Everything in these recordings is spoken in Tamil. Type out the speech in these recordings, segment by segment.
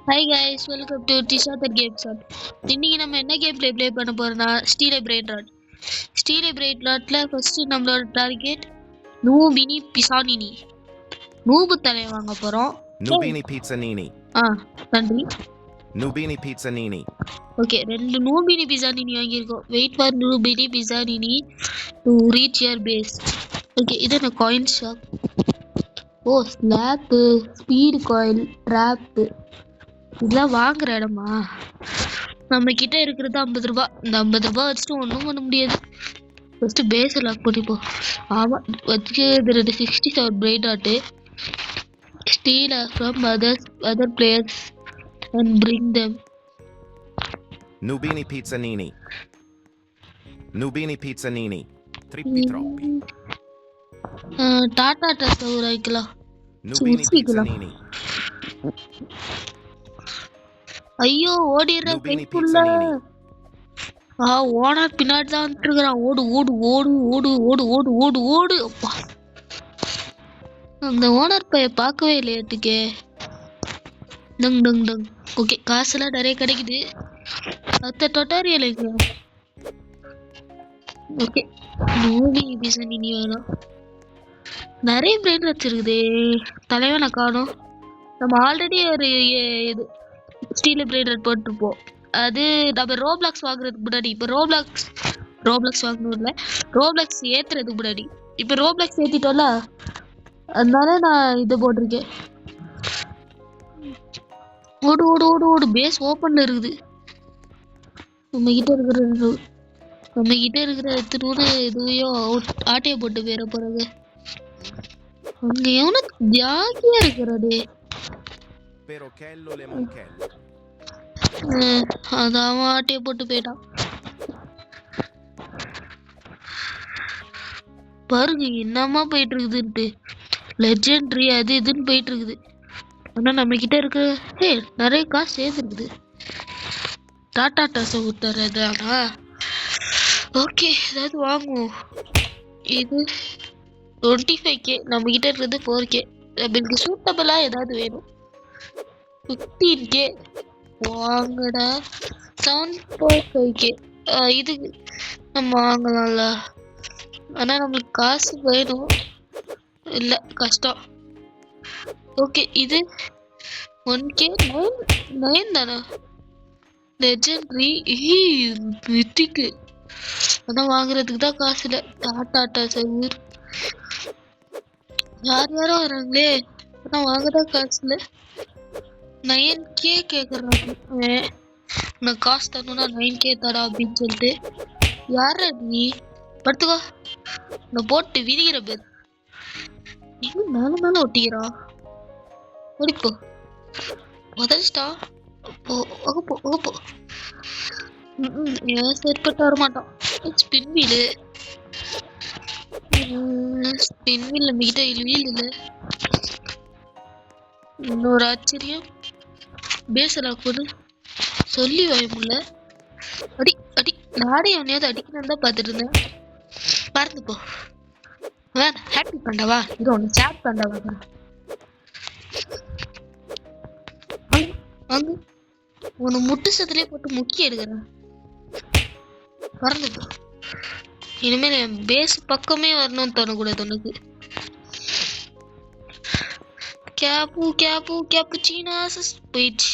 Hi guys, welcome to Tisha the Game Zone. இன்னைக்கு நம்ம என்ன கேம் ப்ளே பண்ண போறோம்னா steal brain rot. Steal brain ராட்ல ஃபர்ஸ்ட் நம்மளோட டார்கெட் நூபினி பிசானினி. நூபு தலை வாங்க போறோம். Nubini Pizzanini. நன்றி. Nubini Pizzanini. ஓகே, ரெண்டு நூபினி பிசானினி வாங்கியிருக்கோம். Wait for Noobini Pizzanini to reach your base. Okay, இது என்ன coin shop. Oh, slap, speed coil, trap. இதெல்லாம் வாங்குற இடமா? நம்ம கிட்ட இருக்கிறது 50 ரூபாய். இந்த 50 ரூபாய் வச்சுட்டு ஒன்றும் பண்ண முடியாது. ஃபர்ஸ்ட் பேஸ் லாக் பண்ணிப்போம். ஆமாம், வச்சுக்கு 67 பிரெயின் ஆட்டு. Steel from other players and bring them. Nubini Pizzanini. Nubini Pizzanini. Trippi troppi. Tata dust வாங்கிக்கலாம். Nubini Pizzanini. ஐயோ, ஓடிடுற கைக்குள்ள. ஓனர் பின்னாடி தான் வந்துட்டு இருக்கிறான். ஓடு ஓடு ஓடு ஓடு ஓடு ஓடு ஓடு ஓடு. அப்பா, அந்த ஓனர் பைய பார்க்கவே இல்லையாட்டுக்கே. டங் டங் டங். ஓகே, காசுலாம் நிறைய கிடைக்குது. அடுத்த டொட்டாரியல் இருக்கு. ஓகே, மூவி பிசன் இனி வேணாம். நிறைய பிரெயின் வச்சிருக்குது. தலைவனை காணும். நம்ம ஆல்ரெடி ஒரு இது ஸ்டீல் பிரெயின் போட்டிருப்போம். அது நம்ம ரோப்ளாக்ஸ் வாங்குறதுக்கு முன்னாடி. இப்போ ரோப்ளாக்ஸ் வாங்கணும் இல்லை, ரோப்ளாக்ஸ் ஏற்றுறதுக்கு முன்னாடி. இப்போ ரோப்ளாக்ஸ் ஏற்றிட்டோம்ல, அதனால நான் இதை போட்டிருக்கேன். ஓடு ஓடு ஓடு ஓடு. பேஸ் ஓப்பனில் இருக்குது. நம்ம கிட்ட இருக்கிற எத்தனோடு எதுவையோ ஆட்டையை போட்டு பேர போறாங்க. அங்க எவன ஜாகியா இருக்கிறது. அதான் ஆட்டையை போட்டு போயிட்டான். பாருங்க என்னமா போயிட்டு இருக்குதுன்ட்டு. லெஜெண்டரி அது இதுன்னு போயிட்டு இருக்குது. ஆனா நம்ம கிட்ட இருக்க நிறைய காசு சேர்ந்துருக்குது. டாடா டாஸை ஊத்துறது. ஆனா ஓகே, ஏதாவது வாங்குவோம். இது 25K, நம்ம கிட்ட இருக்கிறது 4K. நம்மளுக்கு சூட்டபிளா ஏதாவது வேணும். 15K வாங்கடா. 7.5K இது நம்ம வாங்கலாம்ல. ஆனா நம்மளுக்கு காசு வேணும். இல்ல, கஷ்டம். ஓகே, இது 1K 9 தானே. லெஜெண்டரி மித்திக்கு. அதான் வாங்குறதுக்கு தான் காசு இல்லை. டாட்டா சர்வர் யாரும் வராங்களே. ஆனால் வாங்கதான் காசு இல்லை. 9K கேட்குறாங்க. நான் காசு தரணும்னா 9K தடா அப்படின்னு சொல்லிட்டு. யார நீ? படுத்துக்கோ. நான் போட்டு விதிக்கிற பேர் இன்னும் மேல ஒட்டிக்கிறான். ஓடிப்போ, உதச்சிட்டா. வகுப்போ. ஏன் சரிப்பட்டு வரமாட்டான். ஸ்பின் வீலு நம்மகிட்ட வீல் இல்லை. இன்னொரு ஆச்சரியம், பேசலாம் கூட சொல்லி வாய்முல்ல. அடி நானே அவனையாவது அடிக்கணும் தான் பார்த்துட்டு இருந்தேன். பறந்து போ. வேணா ஹாப்பி பண்ணவா, இது ஒன்று சாட் பண்ணவா. அங்க உன்னை முட்டு சத்துலேயே போட்டு முக்கிய எடுக்கிறேன். பறந்து போ. இனிமேல் என் பேஸ் பக்கமே வரணும்னு தோணக்கூடாது உனக்கு. கேப்பு சீனா போயிடுச்சு.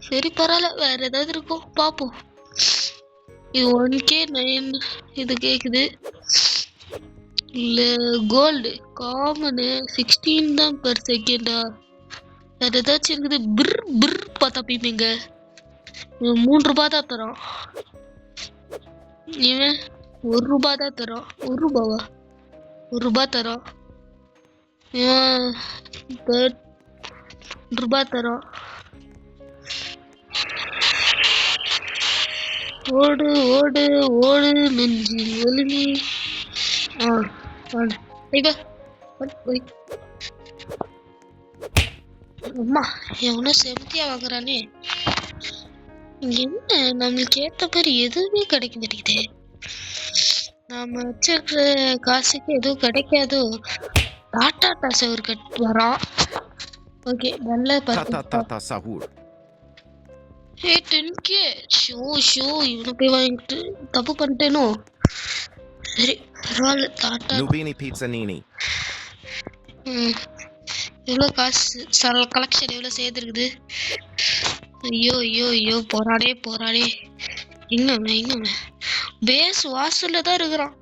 சரி, பரவாயில்ல, வேற ஏதாவது இருக்கும் பார்ப்போம். இது 1K 9 இது கேக்குது. இல்ல கோல்டு காமனு 16 தான் பெர் செகண்டா. வேற ஏதாச்சும் இருக்குது. பிர் பார்த்தா பீப்பீங்க. 3 ரூபாய் தான் தரோம். இவன் 1 ரூபாய் தான் தரோம். 1 ரூபாவா? 1 ரூபாய் தரோம். இவன் 2 ரூபாய் தரோம். ஓடு ஓடு ஓடு நெஞ்சில் ஒலினி. அம்மா, எவனோ செமத்தியா வாங்குறானே. என்ன நம்மளுக்கு ஏத்த மாதிரி எதுவுமே கிடைக்க மாட்டேங்குது. நாம வச்சிருக்கிற காசுக்கு எதுவும் கிடைக்காதோ. டாட்டா டாஸ் ஒரு கட் வரான். ஓகே நல்ல Ta ta perfect ta ta sahur. ஹே 10k ஷோ இவனை போய் வாங்கிட்டு தப்பு பண்ணிட்டேனோ சரி பரவாயில்ல டாட்டா Nubini pizza nini. எவ்வளோ காசு கலெக்ஷன் எவ்வளோ சேர்த்துருக்குது ஐயோ போராடே எங்கண்ணே பேஸ் வாசல்ல தான் இருக்கிறான்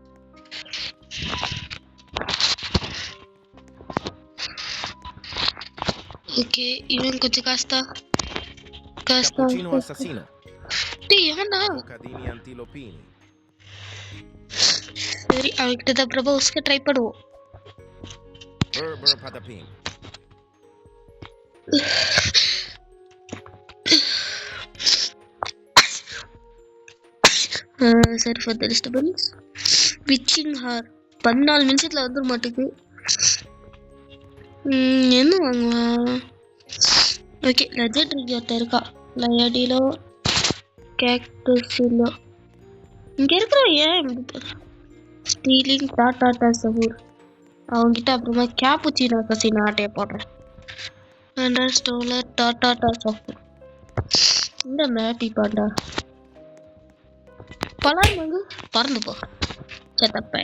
ஓகே இவன் கொஞ்சம் காசுதா Cappuccino assassino. டேய் ஏன்டா Bocadini antilopini. சரி அவன்கிட்ட தான் ப்ரப்போஸ்க்கு ட்ரை பண்ணுவோம் Burr patapin. சரி ஃபார் த டிஸ்டர்பன்ஸ் விச்சிங் ஹார் 14 நிமிஷத்துல வந்துட மாட்டேங்குது என்ன வாங்கலாம் ஓகே லெஜெண்டரி ஒருத்தர் இருக்கா லயடிலோ கேக்டஸிலோ இங்க இருக்கிற ஏன் ஸ்டீலிங் டாடா சஹூர் அவங்ககிட்ட அப்புறமா கேப்புச்சினோ கசினோ ஆட்டையை போடுறேன் அண்டர் ஸ்டோலர் டாடா சஹூர் இந்த மேப்பி பாண்டா பலர் வாங்க பறந்து போ சட்டப்ப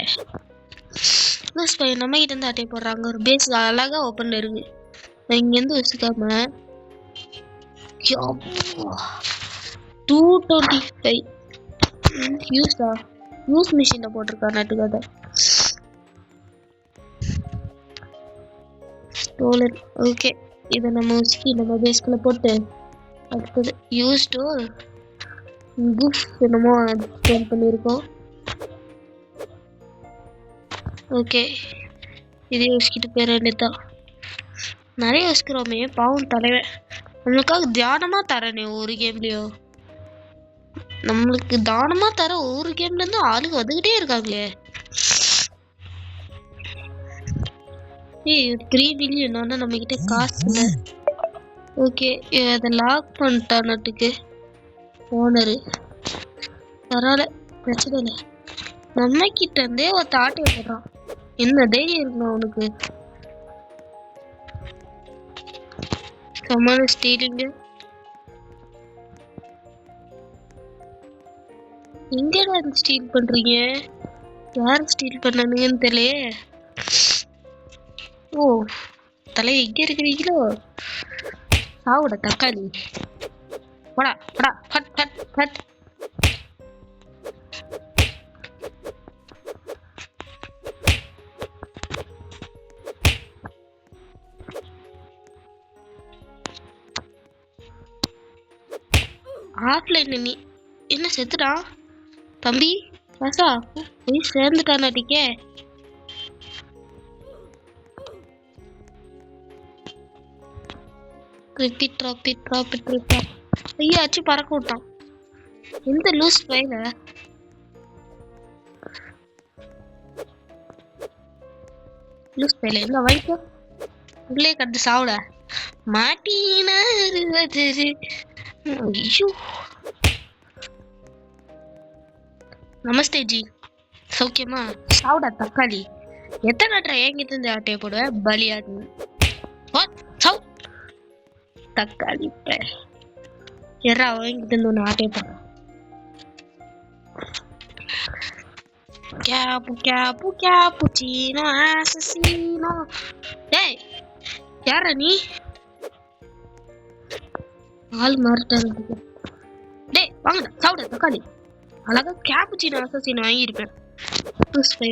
பஸ் பையன் நம்ம கிட்ட இருந்து ஆட்டையை போடுறாங்க ஒரு பேஸ் அழகா ஓப்பன்ல இருக்கு இங்கேருந்து வச்சுக்காம 225 யூஸ் மிஷின்ல போட்டிருக்கா நட்டுக்காத ஸ்டோலர் ஓகே இதை நம்ம வச்சுக்கி நம்ம பேஸ்குள்ள போட்டு அடுத்தது யூஸ் ஸ்டோர் குஃப் என்னமோ ஸ்டோர் பண்ணியிருக்கோம் ஓகே இதே யோசிக்கிட்டு போயிட வேண்டியதான் நிறைய யோசிக்கிறோமே பாவம் தலைவன் நம்மளுக்காக தியானமா தரனே ஒரு கேம்லயோ நம்மளுக்கு தானமா தர ஒரு கேம்ல இருந்து ஆளுங்க வந்துகிட்டே இருக்காங்களே ஏய் 3 மில்லியன் ஆனா நம்ம கிட்ட காசு இல்லை ஓகே அதை லாக் பண்ணிட்டானட்டுக்கு ஓனரு பரவாயில்ல பிரச்சனை இல்லை நம்ம கிட்ட இருந்தே ஒரு தாட்டை போடுறான் என்ன தைரியம் இருக்கணும் அவனுக்கு சமான ஸ்டீலிங்க எங்கடா ஸ்டீல் பண்றீங்க யார் ஸ்டீல் பண்ணானுங்கன்னு தெரியலையே ஓ தலை எங்க இருக்கிறீங்களோ சாவுட தக்காளி போடா போடா ஃபட் ஃபட் ஃபட் ஆஃப்லைன் நீ என்ன செத்துடா தம்பி ராசா போய் சேர்ந்துட்டானாட்டிக்கே ரிப்பீட் ஐயாச்சு பறக்க விட்டான் எந்த லூஸ் பையில என்ன வாங்கிக்கோ உள்ளே கட்டு சாவுட மாட்டீனா ஐயோ நமஸ்தே ஜி சௌக்கியமா சாவுடா தக்காளி எத்தனை ட்ரை என்கிட்ட இருந்து ஆட்டையை போடுவேன் பலியாது தக்காளி எறா வாங்கிட்டு இருந்து ஒன்று ஆட்டையை போடுறேன் கேப்புச்சீனோ ஆசஸீனோ டேய் யாரா நீ ஆள் மாறிட்டாங்க டேய் வாங்கடா சாப்பிட தக்காளி அழகா கேப்புச்சீனோ ஆசஸீனோ வாங்கியிருப்பேன்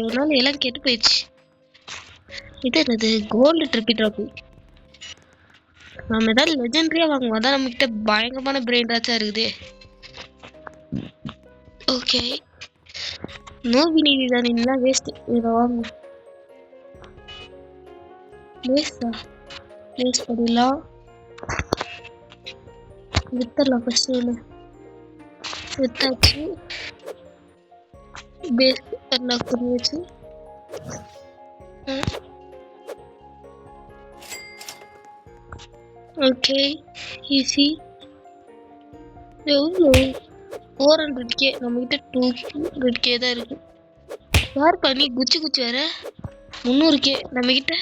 ஒரு நாள் எல்லாம் கெட்டு போயிடுச்சு இது என்னது கோல்டு ட்ராபி நம்ம ஏதாவது லெஜெண்டரியா வாங்குவோம் அதான் நம்ம கிட்ட பயங்கரமான பிரெயின் ராச்சா இருக்குது ஓகே நோபினி டிசைன்லாம் வேஸ்ட் இதை வாங்க வேஸ்டா வேஸ்ட் பண்ணிடலாம் வித்தரலாம் ஃபர்ஸ்ட் ஒன்று வித்தாச்சு பேஸ் எல்லாம் பண்ணியாச்சு ஓகே ஈஸி எவ்வளோ 400k நம்மகிட்ட 200k தான் இருக்கு யார் பண்ணி குச்சி வேற 300k நம்மகிட்ட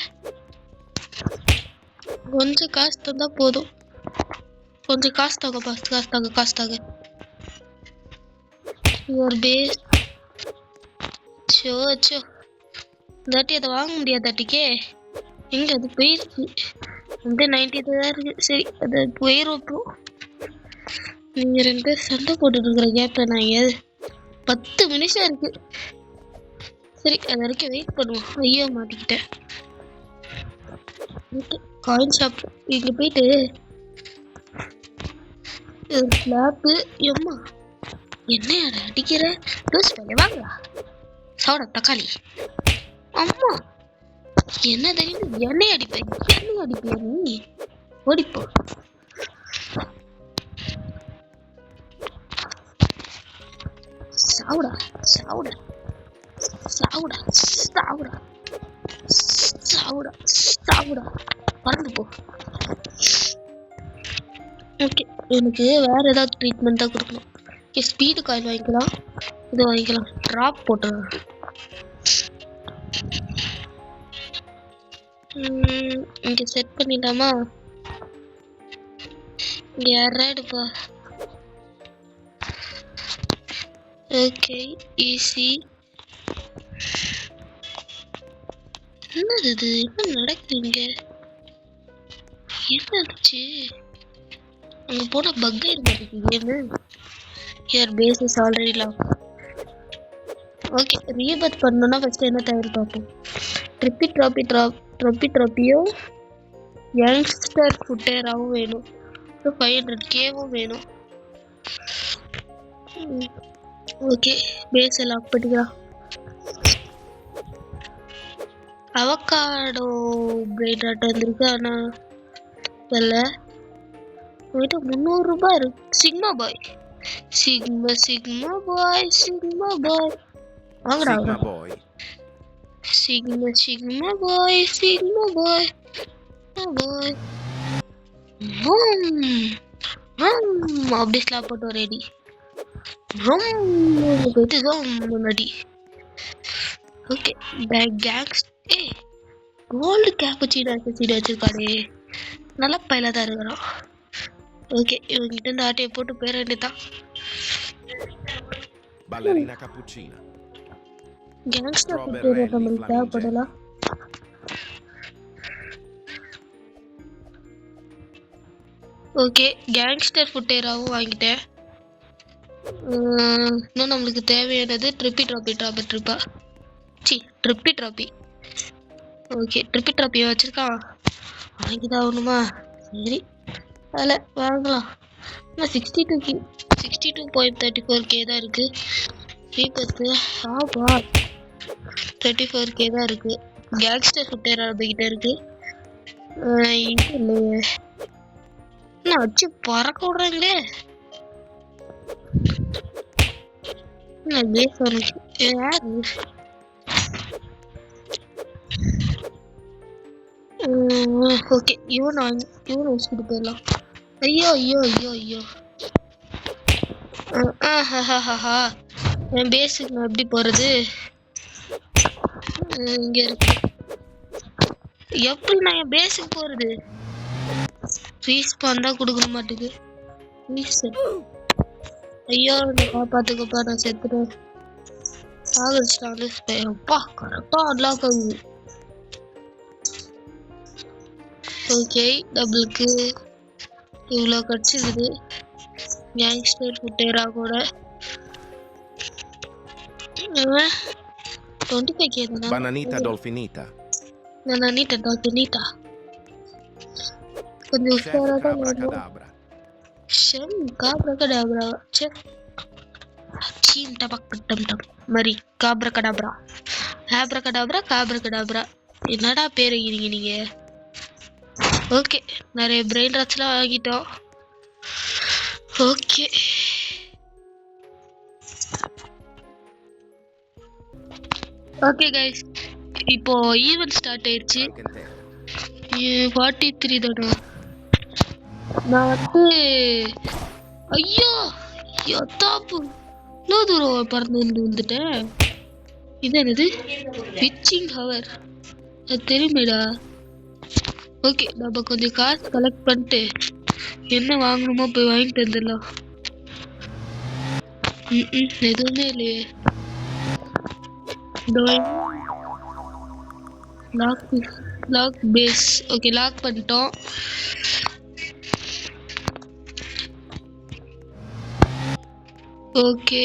கொஞ்சம் காசு தந்தா போதும். கொஞ்சம் காசு தாங்கப்பா, காசு தாங்க. Your base. சோ தாட்டி அதை வாங்க முடியாது தாட்டிக்கே. எங்க அது போயிடுச்சு. வந்து 90 தான் இருக்கு. சரி அது போயிடும். இப்போ நீங்க 2 பேர் சண்டை போட்டுட்டு இருக்கிற கேப்ல நான் எங்கேயாவது 10 நிமிஷம் இருக்கு. சரி அது வரைக்கும் வெயிட் பண்ணுவோம். ஐயோ மாட்டிக்கிட்டேன். காயின் ஷாப் இங்க போயிட்டு ஸ்லாப்பு. எம்மா என்னையாட அடிக்கிற லூஸ் பண்ணி வாங்களா சவுட தக்காளி. அம்மா என்ன தெரியும் என்னை அடிப்பேன் நீ ஓடிப்போ. சாவுடா சாவுடா சாவுடா சாவுடா சாவுடா சாவுடா பறந்து போ. ஓகே எனக்கு வேற ஏதாவது ட்ரீட்மெண்ட் தான் கொடுக்கணும். ஓகே ஸ்பீடு காயில் வாங்கிக்கலாம். இது வாங்கிக்கலாம். ட்ராப் போட்டுறேன். இங்க செட் பண்ணிடலாமா? இங்க யாராடுப்பா? Okay easy. என்னது இது? என்ன நடக்குதுங்க? என்ன ஆச்சு? அங்க போனா பக் ஆயிருந்தீங்க. Here base is already lock. Okay rebirth பண்ணனும்னா ஃபர்ஸ்ட் என்ன தேவை பார்ப்போம். ட்ரோபியோ யங்ஸ்டர் ஃபுட்டேராவும் வேணும். 500Kவும் வேணும். ஓகே பேஸ் லாக் பண்ணிக்கலாம். அவகாடோ பிரெட் ஆட்ட வந்திருக்கு. ஆனா இல்ல போயிட்டு 300 ரூபாய் இருக்கு. சிக்மா பாய் வாங்கடா. சிக்மா பாய் அப்படியே ஸ்லாப் போட்டோம். ரெடி போயிட்டு முன்னாடி. ஓகே கேங்ஸ் கோல்டு கேப்புச்சினோ வச்சிருக்காரு. நல்ல பையில தான் இருக்கிறோம். ஓகே இவங்கிட்ட இந்த ஆட்டையை போட்டு போயிட வேண்டியதான். Ballerina cappuccina. கேங்ஸ்டர் ஃபுட்டேரா நம்மளுக்கு தேவைப்படலாம். ஓகே கேங்ஸ்டர் ஃபுட்டேராவும் வாங்கிட்டேன். இன்னும் நம்மளுக்கு தேவையானது ட்ரிப்பி ட்ராப்பி. ஓகே ட்ரிப்பி ட்ராப்பியை வச்சிருக்கான். வாங்கிதான் ஆகணுமா? சரி அதில் வாங்கலாம். ஆனால் 62.34K தான் இருக்கு. ரீபத்து ஆபா 34K தான் இருக்கு. கேங்ஸ்டர் ஃபுட்டேரா கிட்ட இருக்கு. இது இல்லையே என்ன வச்சு பறக்க விடுறாங்களே. யாரு ஓகே இவன் வச்சுக்கிட்டு போயிடலாம். ஐயோ என் பேஸுக்கு நான் எப்படி போறது? இங்க இருக்கு. எப்படி நான் என் பேஸுக்கு போறது? ரீஸ்பான் தான் கொடுக்க மாட்டேங்குது. ஐயோ காப்பாத்துக்கப்பா நான் செத்துட்டேன். அப்பா கரெக்டா அன்லாக் ஆகுது. ஓகே டபுளுக்கு இவ்வளோ கிடச்சிருக்குது. கேங்ஸ்டர் ஃபுட்டேரா கூட 25K தானே. Bananita dolfinita. கொஞ்சம் உஷாராக தான் Abracadabra. ஷெம் காப்ரகடாப்ரா சீன் டபக் டம் டம் மாதிரி காப்ரகடாப்ரா. என்னடா பேர் வைக்கிறீங்க நீங்க? ஓகே நிறைய பிரெயின் ராட்ஸ்லாம் வாங்கிட்டோம். ஓகே கைஸ் இப்போ ஈவென்ட் ஸ்டார்ட் ஆயிடுச்சு. 43 தானே. நான் ஐயோ தாப்பு இவ்வளோ தூரம் பறந்து வந்துட்டேன். இது என்னது விச்சிங் ஹவர்? அது தெரியுமேடா. ஓகே, நம்ம கொஞ்சம் காசு கலெக்ட் பண்ணிட்டு என்ன வாங்கணுமோ போய் வாங்கிட்டு வந்துடலாம். எதுவுமே இல்லையே. Lock face. ஓகே, லாக் பண்ணிட்டோம். ஓகே,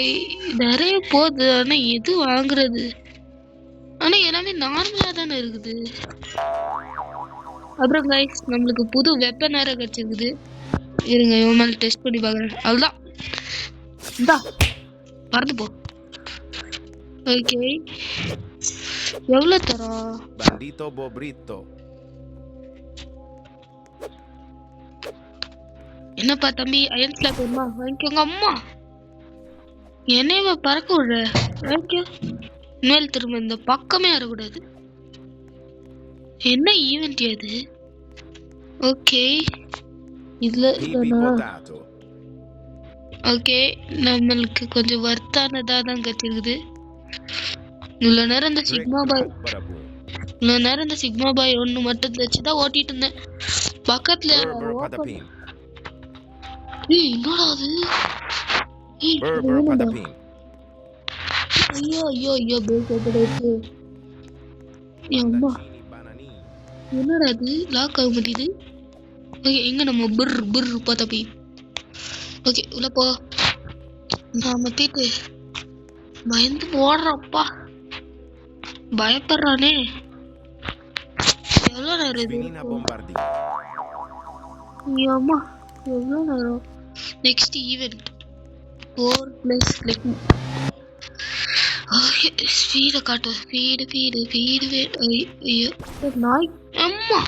நிறைய போகுது. ஆனா எது வாங்குறது? ஆனா எல்லாமே நார்மலா தானே இருக்குது. அப்புறம் கைஸ், நம்மளுக்கு புது வெப்பன் வேற கிடைச்சிருக்குது. இருங்க, இவன் மேல டெஸ்ட் பண்ணி பாக்குறேன். அவ்வளவுதான், இந்தா மறந்து போ. ஓகே, எவ்வளவு தரோம்? Bandito Bobrito. என்னப்பா தம்பி, அயன் ஸ்லாப் வேணுமா? வாங்கிக்கோங்க. அம்மா, என்னைய பறக்க விடுற. வாங்கிக்கோ. இனிமேல் திரும்ப இந்த பக்கமே வரக்கூடாது. என்ன ஈவெண்ட் அது? ஓகே, இதுல Potato. ஓகே, நம்மளுக்கு கொஞ்சம் வர்த்தானதா தான் கிடைச்சிருக்குது. இவ்வளோ நேரம் இந்த சிக்மா பாய் ஒன்று மட்டும் வச்சுதான் ஓட்டிட்டு இருந்தேன். பக்கத்துல என்னடா அது? ஐயோ ஐயோ ஐயோ, என்னடா அது? லாக் ஆக மாட்டேது. ஓகே, எங்க நம்ம புர் பார்த்தா போய். ஓகே, உள்ள போ. நாம போயிட்டு பயந்து ஓடுறப்பா, பயப்படுறானே. எவ்வளோ நேரம் இது? அம்மா, எவ்வளோ நேரம்? Next event 4+11. ஸ்பீடை காட்டும். ஸ்பீடு. ஐயோ நாய், அம்மா,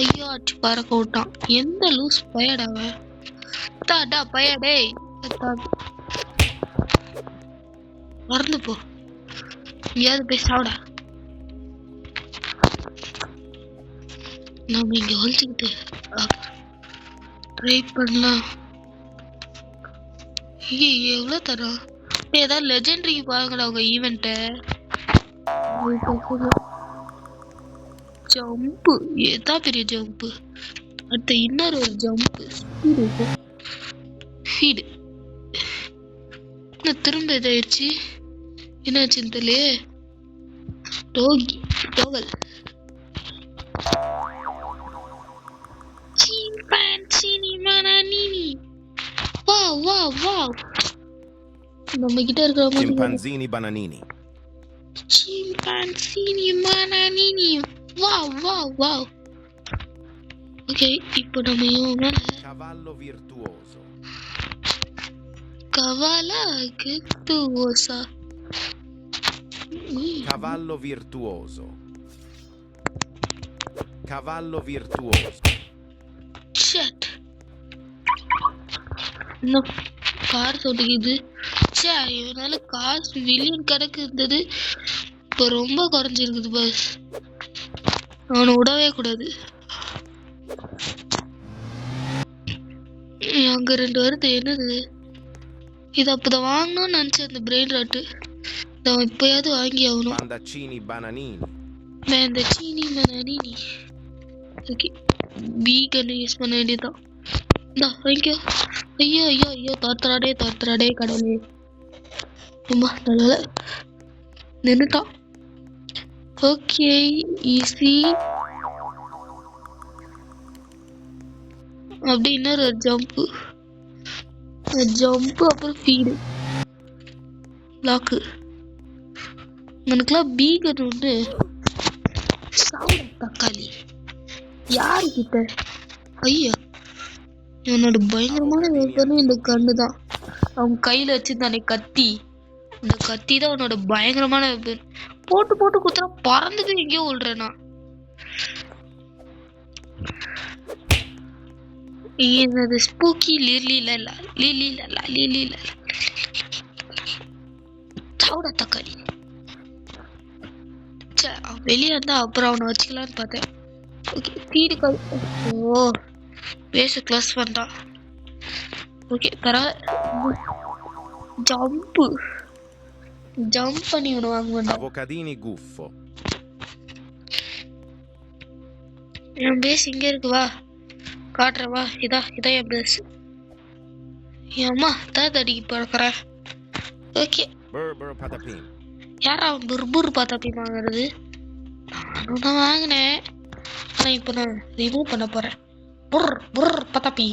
ஐயோ அச்சு பறக்க விட்டான். எந்த லூஸ் பயடாவ தாடா பயடே. மறந்து போ, எங்கேயாவது போய் சாப்பிட. நாம இங்க ஒழிச்சுக்கிட்டு ட்ரை பண்ணலாம். எவ்வளோ தரோம்? ஏதாவது லெஜெண்டரி பாருங்களா உங்க ஈவெண்ட்டை. ஜம்பு, ஏதா பெரிய ஜம்பு. அடுத்த இன்னொரு ஒரு ஜம்பு. ஃபீடு திரும்ப இதாயிடுச்சு. என்னாச்சுன்னு தெரியலையே. டோகல் நம்ம கிட்ட இருக்கிற Chimpanzini bananini. Chimpanzini bananini. Wow. Okay, இப்போ நம்ம இவங்க Cavallo virtuoso. Cavallo virtuoso. Cavallo virtuoso. Shit. No, car சொல்லிக்குது. சே, இவனால காசு மில்லியன் கணக்கு இருந்தது, இப்போ ரொம்ப குறைஞ்சிருக்குது. பஸ் அவனை விடவே கூடாது. அங்க 2 வருது. என்னது இது? அப்பதான் வாங்கணும்னு நினைச்சேன் அந்த பிரெயின் ராட்டு. இப்பயாவது வாங்கி ஆகணும். Bandacini bananini. Okay, vegan use பண்ண வேண்டியதான். வாங்கிக்கோ. ஐயோ தோத்துறாடே கடவுளே. அம்மா, நல்ல நின்னுட்டான். Okay, easy. அப்படி இன்னொரு ஜம்ப்பு, அப்புறம் ஃபீடு, லாக்கு. எனக்குலாம் பீகன் ஒன்று. தக்காளி யாரு கிட்ட? ஐயா, என்னோட பயங்கரமான வெப்பனும் இந்த கண்ணு தான். அவன் கையில வச்சிருந்தானே கத்தி, இந்த கத்தி தான் அவனோட பயங்கரமான வெப்பன். போட்டு குத்துற பறந்துட்டு எங்கேயோ விழுறேனா. என்னது ஸ்பூக்கி லில்லி சாவுடா தக்காளி. வெளியே இருந்தா அப்புறம் அவனை வச்சுக்கலான்னு பார்த்தேன். ஓகே, ஃபீடு கால். ஓ, பேச கிளாஸ் வந்தான். ஓகே, பரவாயில்ல. ஜம்ப் பண்ணி ஒன்று வாங்க வேண்டாம். Avocadini guffo. என் பேஸ் இங்க இருக்கு, வா காட்டுறேன், வா. இதான் என் பேஸ். அம்மா தான் அடிக்க பார்க்குறேன். Okay, Brr brr patapim. யாரா புர்புர் பத்தாப்பி வாங்குறது? நானும் தான் வாங்கினேன், ஆனா இப்போ நான் ரிமூவ் பண்ண போறேன். புர் புர் பத்தாப்பி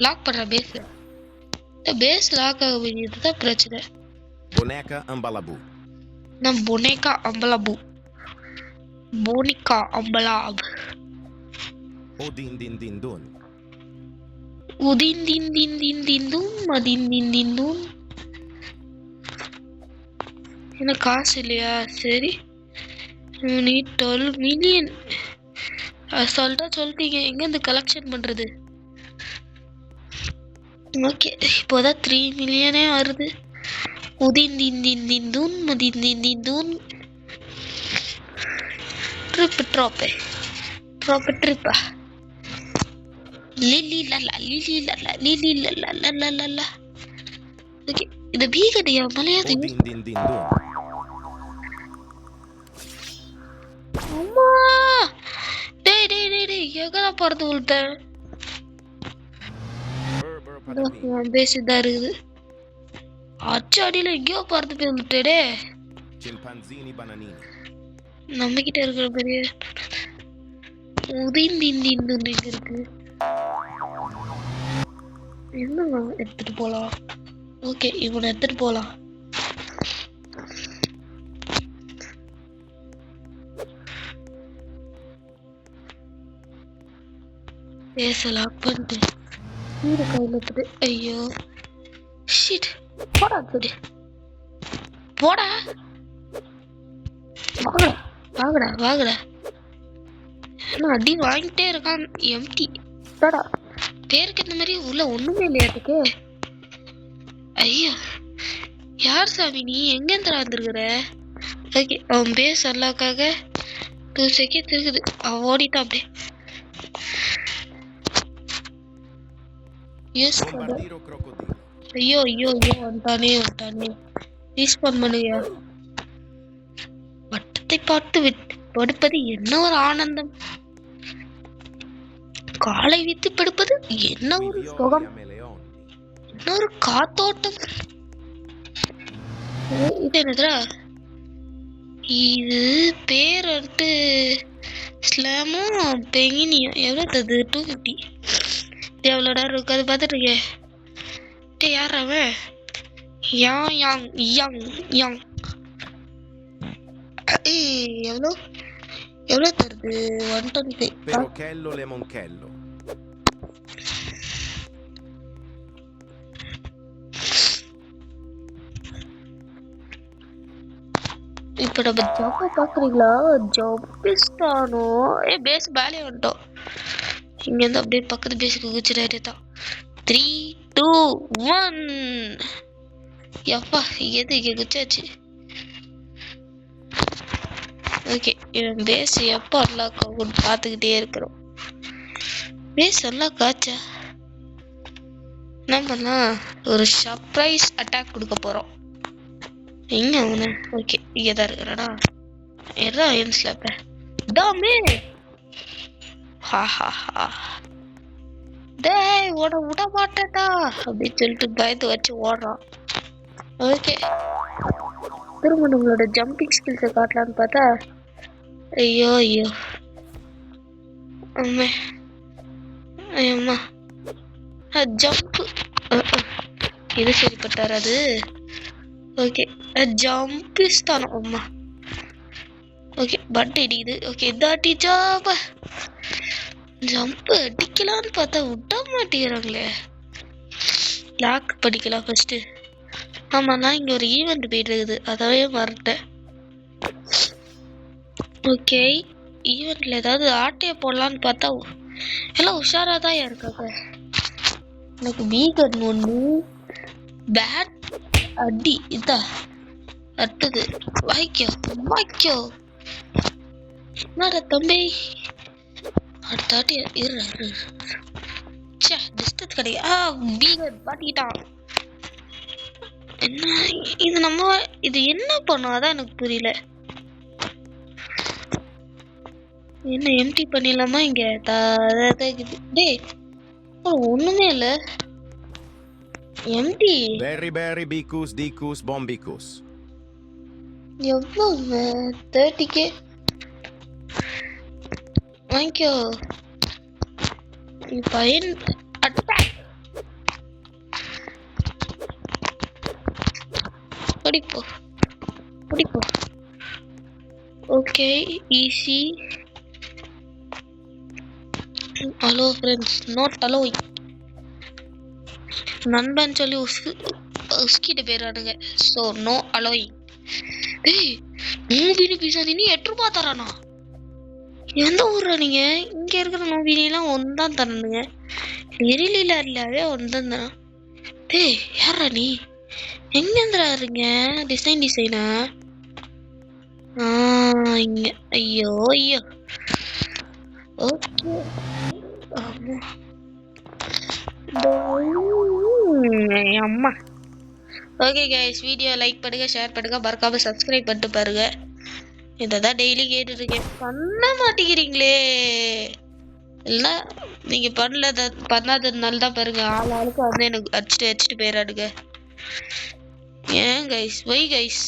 லாக் பண்ற பேஸ். இந்த பேஸ் லாக் ஆக வேண்டியது தான் பிரச்சனை. Boneca ambalabu. நான் பொனேக்கா அம்பலாபு, போனிக்கா அம்பலாப், Odin din din dun. Uddin தின் தின் தின் தின் தூம் மதின் தின் தின் தூம். என்ன காசு இல்லையா? சரி, நீ 12 மில்லியன் சொல்லிட்டீங்க. எங்க இருந்து கலெக்ஷன் பண்றது? ஓகே, இப்போதான் 3 மில்லியனே வருது. உதின் தின் தின் தின் தூன் மதின் தின் தின் தூன். ட்ரிப்பா லிலி லலா. ஓகே, இது பீகடியா மலையாது? Odin din din dun. அம்மா, டேய் எங்கடா பறந்து விட்டேன்? Brr brr patapim. பேசிதான் இருக்குது. அச்சு அடியில எங்கேயோ பறந்து போய் விட்டேடே. Chimpanzini bananini. நம்ம கிட்ட இருக்கிற பெரிய உதின் தின் தின் தூன் எங்க இருக்கு? என்ன எடுத்துட்டு போலாம்? ஓகே, இவனை எடுத்துட்டு போலாம். பேசலாம் பண்ணிட்டு வீடு கையில் எடுத்துட்டு. ஐயோ ஷிட், போடா துடி, போடா, வாங்கடா. என்ன அடி வாங்கிட்டே இருக்கான்? எம்டி போடா. பேருக்கு இந்த மாதிரி உள்ள ஒண்ணுமே இல்லையாட்டுக்கு. ஐயோ, யார் சாமி நீ? எங்க இருந்து வந்துருக்குற? ஓகே, அவன் பேஸ் அல்லாக்காக 2 செகண்ட் இருக்குது. அவன் ஓடிட்டான் அப்படியே. Bombardiro crocodilo. ஐயோ வந்துட்டானே. ரீஸ்பான் பண்ணுங்க. வட்டத்தை பார்த்து படுப்பது என்ன ஒரு ஆனந்தம்! காலை வித்து படுப்பது என்ன ஒரு சுகம்! என்ன ஒரு காத்தோட்டம்! இது என்னதுடா? இது பேர் வந்துட்டு ஸ்லாமும் பெங்கினியும். எவ்வளோ தது? 250. எவ்வளோடா இருக்கு அது பார்த்துட்டு இருக்கேன். யார் அவன்? யாங். எவ்வளோ தருது? 125. Perochello lemonchello. இப்போ நம்ம ஜாப்பை பார்க்குறீங்களா? ஜாப்பிஸ்தானோ பேஸ் பேலே வந்துட்டோம். இங்கேருந்து அப்படியே பக்கத்து பேஸுக்கு குதிச்சிடாரு தான். 3, 2, 1. எப்பா எது இங்கே குச்சாச்சு. ஓகே, இவன் பேஸ் எப்போ அன்லாக் ஆகும்னு பார்த்துக்கிட்டே இருக்கிறோம். பேஸ் அன்லாக் ஆச்சா? என்ன பண்ணலாம்? ஒரு சர்ப்ரைஸ் அட்டாக் கொடுக்க போகிறோம். எங்க அவனு? ஓகே, இங்கே தான் இருக்கிறாடா. எதா என் ஸ்லாப்ப டாமே. ஹா டேய், ஓட விட மாட்டேடா அப்படின்னு சொல்லிட்டு பயந்து வச்சு ஓடுறான். ஓகே, திரும்ப நம்மளோட ஜம்பிங் ஸ்கில்ஸை காட்டலான்னு பார்த்தா ஐயோ அம்மா ஜம்ப். இது சரிப்பட்டார் அது. ஓகே, ஜம்பிஸ்தானோ அம்மா. ஓகே, பட் இடிக்குது. ஓகே, இதாட்டி ஜாப்பா ஜம்ப் அடிக்கலான்னு பார்த்தா விட மாட்டேங்கிறாங்களே. லாக் படிக்கலாம் ஃபர்ஸ்ட். ஆமாண்ணா, இங்கே ஒரு ஈவெண்ட் போயிட்டு இருக்குது, அதாவே மறந்துட்டேன். ஓகே, ஈவெண்ட்ல ஏதாவது ஆட்டையை போடலான்னு பார்த்தா எல்லாம் உஷாராக தான் இருக்காங்க. எனக்கு வீகன் ஒன்று, பேட் அடி இதா அடுத்தது வாய்க்கோ. என்னடா தம்பி, அடுத்த ஆட்டி இரு. சே, டிஸ்டன்ஸ் கிடையாது. வீகன் பாட்டிக்கிட்டான். என்ன இது? இது என்ன பண்ணும்? அதான் எனக்கு புரியல. என்ன எம்டி பண்ணிடலாமா இங்க டேய் ஒண்ணுமே இல்ல empty Berry berry bicus dicus bombicus. எவ்வளோ 30k வாங்கிக்கோ பையன் அட்டாக் படிப்போ okay easy hello friends not allowing நண்பன் சொல்லி உஸ்கிட்டு போயிடானுங்க ஸோ நோ அலோயிங் டேய் நூபினி பிசானினி 8 ரூபா தரானா எந்த ஊர்ரா நீங்க இங்க இருக்கிற நூபினிலாம் ஒன்று தான் தரணுங்க எரிலில இல்லாவே ஒன்று தான் தரான் டேய் யாரா நீ எங்கேருந்துடா இருங்க டிசைனா இங்க ஐயோ ஓகே அம்மா ஓகே கைஸ் வீடியோ லைக் பண்ணுங்க ஷேர் பண்ணுங்க மறக்காம சப்ஸ்கிரைப் பண்ணிட்டு பாருங்க இதான் டெய்லி கேட்டுட்டு இருக்கேன் பண்ண மாட்டேங்கிறீங்களே இல்லை நீங்க பண்ணாததுனால தான் பாருங்க ஆளுக்கு வந்து எனக்கு அடிச்சுட்டு போயிடாடுங்க ஏன் guys why guys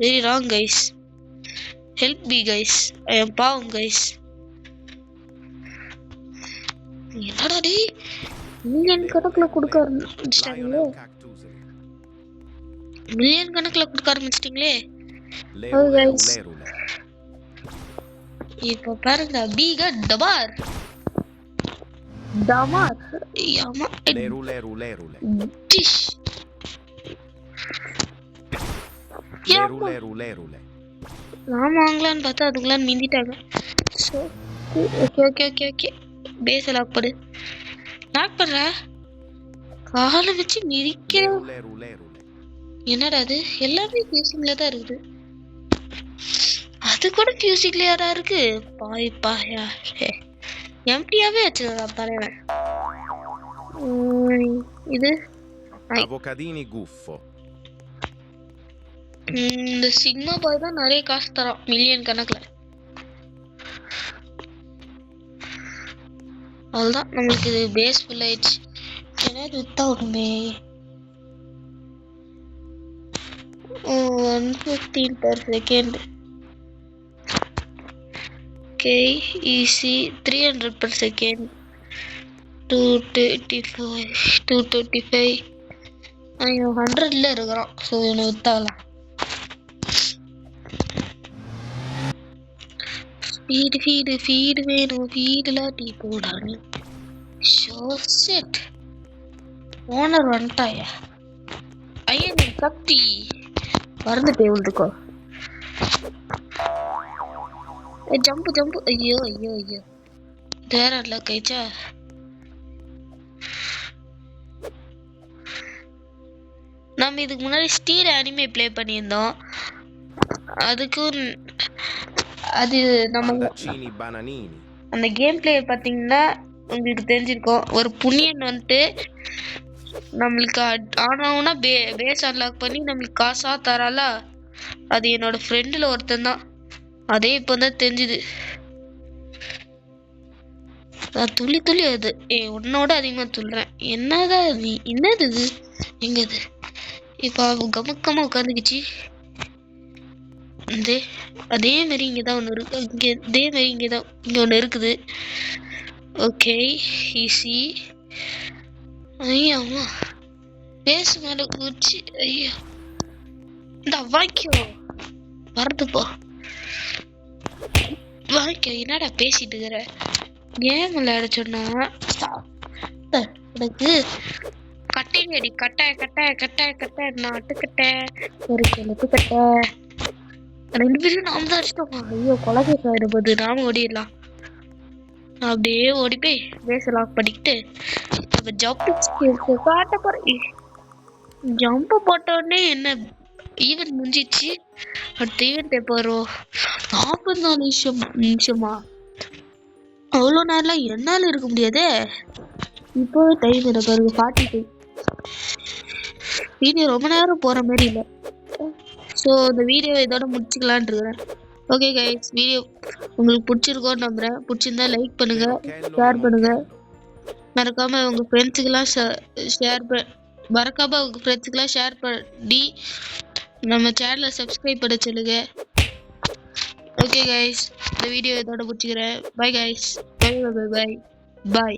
very wrong guys help me guys I am பாவம் கைஸ் என்னடா டே மில்லியன் கணக்குல கொடுக்க ஆரம்பிச்சிட்டாங்களே இப்போ பாருங்க பீகா டபார் டிஷ் நான் வாங்கலான்னு பார்த்தா அதுக்குள்ள மிந்திட்டாங்க ஓகே பேச லாக் பண்ணு லாக் பண்ற காலை வச்சு மிதிக்கிற என்னடா அது எல்லாமே ஃபியூசிங்ல தான் இருக்குது அது கூட ஃபியூசிங்லயா தான் இருக்கு பாயா எம்டியாவே வச்சிருக்கான் தலைவன் இது avocadini guffo இந்த சிக்மா பாய் தான் நிறைய காசு தரான் மில்லியன் கணக்குல அவ்வளோதான் நம்மளுக்கு இது பேஸ் ஃபுல் ஆயிடுச்சு ஏதாவது வித்தாகணுமே 115 per second okay easy 300 per second 225 ஐயோ 100ல இருக்கிறோம் ஸோ எனக்கு வித்தாகலாம் ஃபீடு வேணும் ஃபீடுலாம் டீ போடானு ஷோ செட் ஓனர் வந்துட்டாயா ஐயா நீ சக்தி மறந்துட்டே விழுந்துக்கோ ஜம்பு ஐயோ வேற இல்ல கைச்சா நம்ம இதுக்கு முன்னாடி ஸ்டீல் அனிமே ப்ளே பண்ணியிருந்தோம் அதுக்கு அது நம்ம அந்த கேம் பிளே பார்த்தீங்கன்னா உங்களுக்கு தெரிஞ்சிருக்கும் ஒரு புண்ணியன் வந்துட்டு நம்மளுக்கு ஆனாவுன்னா பேஸ் அன்லாக் பண்ணி நம்மளுக்கு காசா தரால அது என்னோட ஃப்ரெண்டில் ஒருத்தன் தான் அதே இப்போ தான் தெரிஞ்சுது நான் துள்ளி அது உன்னோட அதிகமாக துள்ளுறேன் என்னதான் நீ என்னது இது எங்கது இப்போ கமுக்கமாக உட்காந்துக்குச்சு அதே மாதிரி இங்கே தான் ஒன்று இருக்கு இதே மாதிரி இங்கே ஒன்று இருக்குது ஓகே ஈஸி ஐயாம்மா பேசு மேலே குச்சி ஐயோ இந்த வாய்க்கோ வரதுப்போ வாய்க்கோ என்னடா பேசிட்டு இருக்கிற கேம் விளையாட சொன்னா எனக்கு கட்டைங்கடி கட்டை நாட்டுக்கட்டை ஒரு கிழப்பு கட்டை 2 பேரும் நாம தான் அடிச்சிட்டோம் ஐயோ கொலகேஸ் ஆயிடும் போது நாம ஓடிடலாம் அப்படியே ஓடி போய் பேச லாக் பண்ணிக்கிட்டு நம்ம காட்ட போறேன் ஜம்ப் போட்ட உடனே என்ன ஈவென்ட் முடிஞ்சிச்சு அடுத்த ஈவென்ட் எப்போ வரும் 44 நிமிஷமா அவ்வளோ நேரம்லாம் என்னால் இருக்க முடியாதே இப்போ டைம் என்ன பாருங்க 45 வீடியோ ரொம்ப நேரம் போகிற மாதிரி இல்லை ஸோ இந்த வீடியோ இதோட முடிச்சுக்கலான் இருக்கிறேன் ஓகே கைஸ், வீடியோ உங்களுக்கு பிடிச்சிருக்கோன்னு நம்புறேன். பிடிச்சிருந்தா லைக் பண்ணுங்க, Perochello ஷேர் பண்ணுங்க, Monchello. மறக்காம உங்க ஃப்ரெண்ட்ஸுக்கெல்லாம் ஷேர் பண்ணி நம்ம சேனலை சப்ஸ்கிரைப் பண்ண சொல்லுங்க. ஓகே கைஸ், இந்த வீடியோ இதோட முடிச்சுக்கிறேன். Bye guys, bye bye bye by.